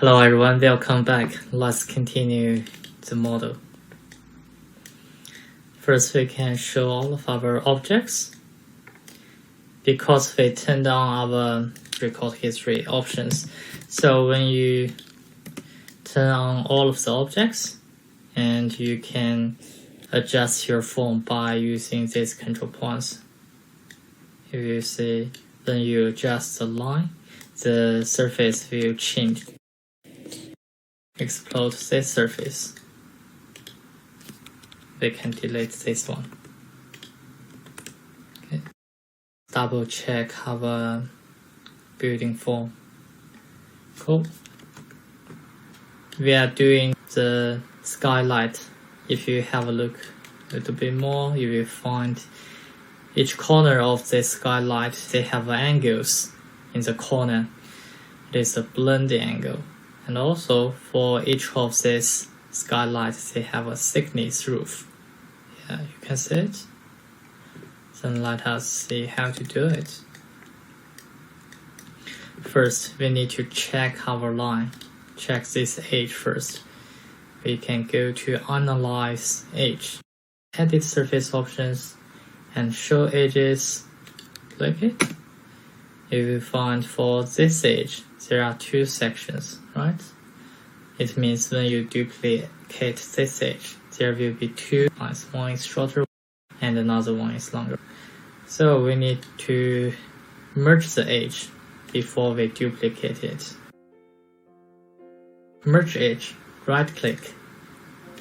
Hello everyone, welcome back. Let's continue the model. First, we can show all of our objects. Because we turned on our record history options, so when you turn on all of the objects, and you can adjust your form by using these control points. If you see, when you adjust the line, the surface will change. Explode this surface. We can delete this one. Okay. Double check our building form. Cool. We are doing the skylight. If you have a look a little bit more, you will find each corner of the skylight, they have angles in the corner. It is a blend angle. And also for each of these skylights, they have a thickness roof. Yeah, you can see it. Then let us see how to do it. First, we need to check our line. Check this edge first. We can go to Analyze Edge, Edit Surface Options, and Show Edges. Click it. You will find for this edge, there are two sections, right? It means when you duplicate this edge, there will be two lines. One is shorter and another one is longer. So we need to merge the edge before we duplicate it. Merge edge, right click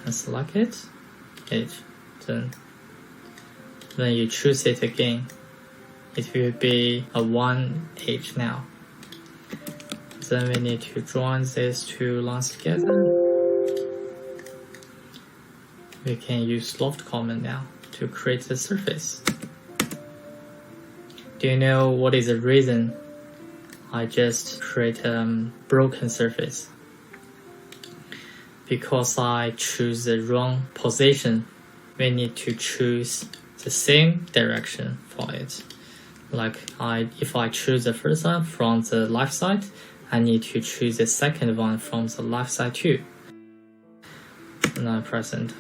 and select it, edge. Then when you choose it again, it will be a one edge now. Then we need to join these two lines together. We can use loft command now to create the surface. Do you know what is the reason I just create a broken surface? Because I choose the wrong position. We need to choose the same direction for it. Like if I choose the first one from the left side, I need to choose the second one from the left side too. And I press enter.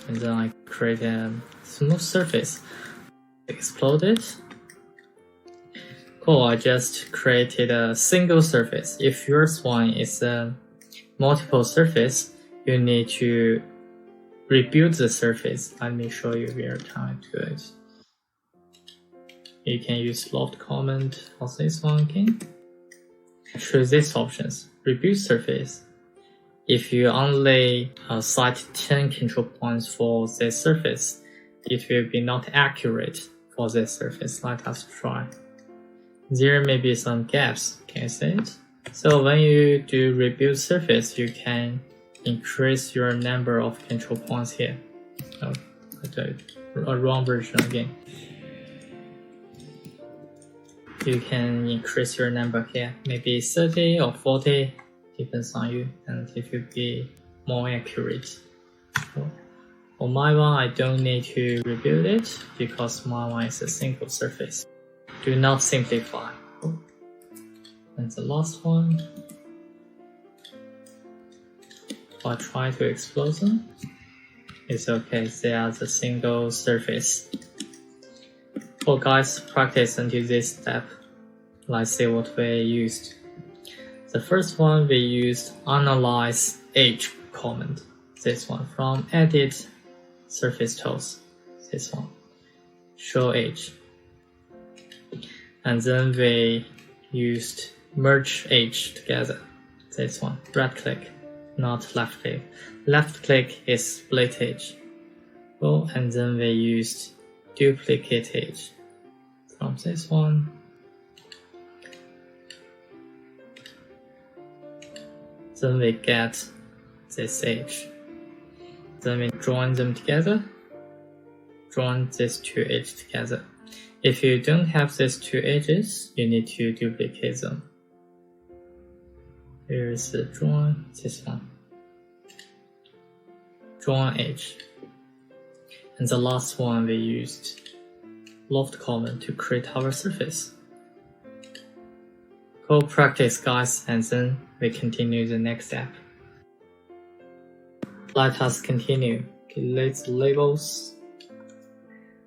And then I create a smooth surface. Explode it. Cool, I just created a single surface. If yours one is a multiple surface, you need to rebuild the surface. Let me show you where time to it. You can use loft command for this one again. Choose these options. Rebuild surface. If you only set 10 control points for this surface, it will be not accurate for this surface. Let us try. There may be some gaps. Can you see it? So when you do rebuild surface, you can increase your number of control points here. Oh, I did a wrong version again. You can increase your number here, maybe 30 or 40, depends on you, and it will be more accurate. For my one, I don't need to rebuild it because my one is a single surface. Do not simplify. And the last one, if I try to explode them, it's okay, they are the single surface. Oh guys, practice until this step. Let's see what we used. The first one we used Analyze Edge command. This one from Edit Surface Tools. This one. Show Edge. And then we used Merge Edge together. This one. Right click, not left click. Left click is Split Edge. Oh, and then we used Duplicate Edge from this one. Then we get this edge. Then we join them together. Join these two edges together. If you don't have these two edges, you need to duplicate them. Here is the join, this one. Join edge. And the last one we used loft command to create our surface. Go practice, guys, and then we continue the next step. Let us continue. Delete the labels.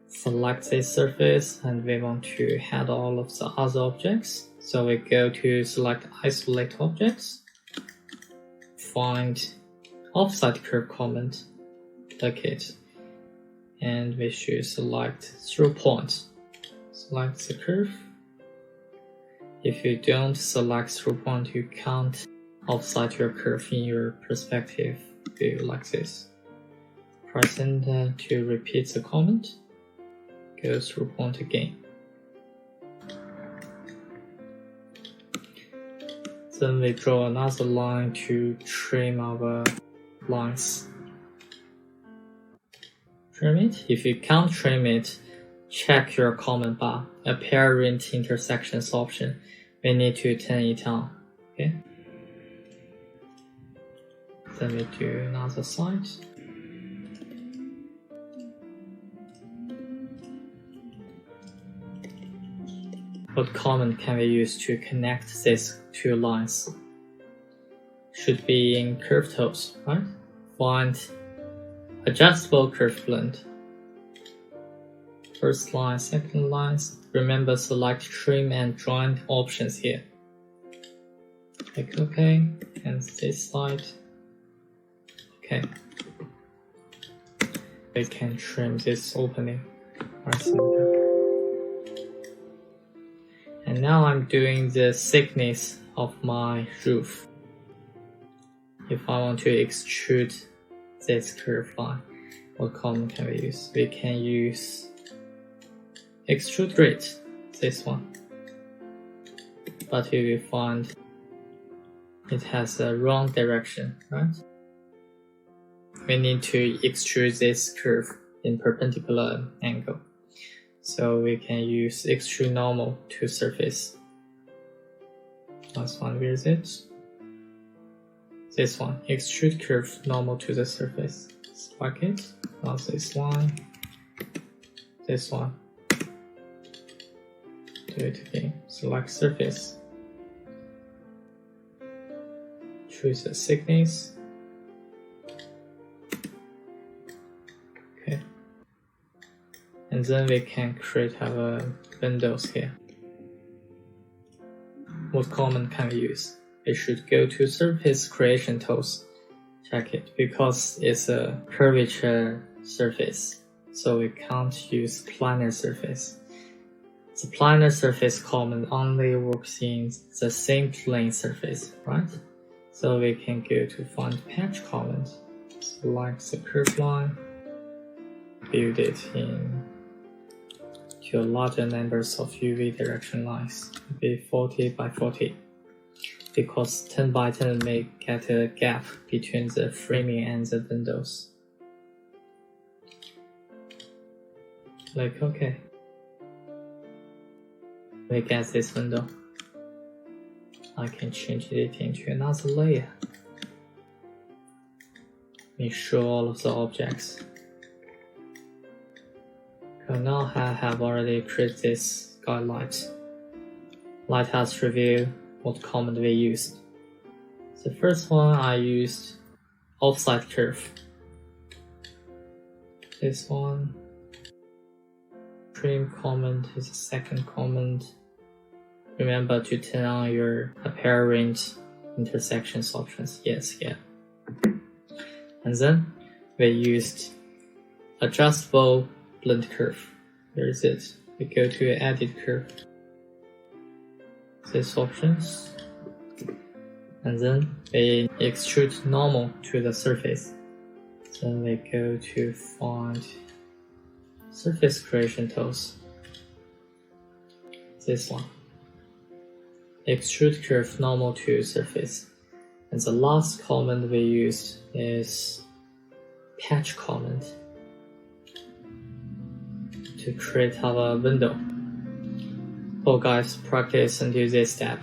Select this surface, and we want to add all of the other objects. So we go to select isolate objects. Find offset curve command, click it, and we should select through point. Select the curve. If you don't select through point, you can't offset your curve in your perspective view like this. Press enter to repeat the command. Go through point again. Then we draw another line to trim our lines. Trim it. If you can't trim it, check your command bar, apparent intersections option. We need to turn it on. Okay. Then we do another side. What command can we use to connect these two lines? Should be in curve tools, right? Find adjustable curve blend. First line, second lines. Remember, select trim and join options here. Click OK, and this side. Okay. We can trim this opening right center. And now I'm doing the thickness of my roof. If I want to extrude this curve line, what command can we use? We can use extrude rate, this one. But you will find it has a wrong direction, right? We need to extrude this curve in perpendicular angle. So we can use extrude normal to surface. Last one, where is it? This one, extrude curve normal to the surface. Select it. Now this line. This one. Do it again. Select surface. Choose the thickness. Okay. And then we can create our windows here. What command can we use? We should go to surface creation tools. Check it, because it's a curvature surface, so we can't use planar surface. The planar surface command only works in the same plane surface, right? So we can go to find patch command, select the curve line, build it in to larger numbers of UV direction lines, maybe 40 by 40, because 10 by 10 may get a gap between the framing and the windows. Click OK. We get this window. I can change it into another layer. Make sure all of the objects. So now I have already created this guidelines. Let us review what command we used. The first one I used offset curve. This one, trim command is the second command. Remember to turn on your apparent intersections options. Yes, yeah. And then we used adjustable blend curve. Where is it? We go to edit curve. These options. And then we extrude normal to the surface. Then we go to find surface creation tools. This one. Extrude curve normal to surface. And the last command we used is patch command to create our window. So guys, practice and do this step.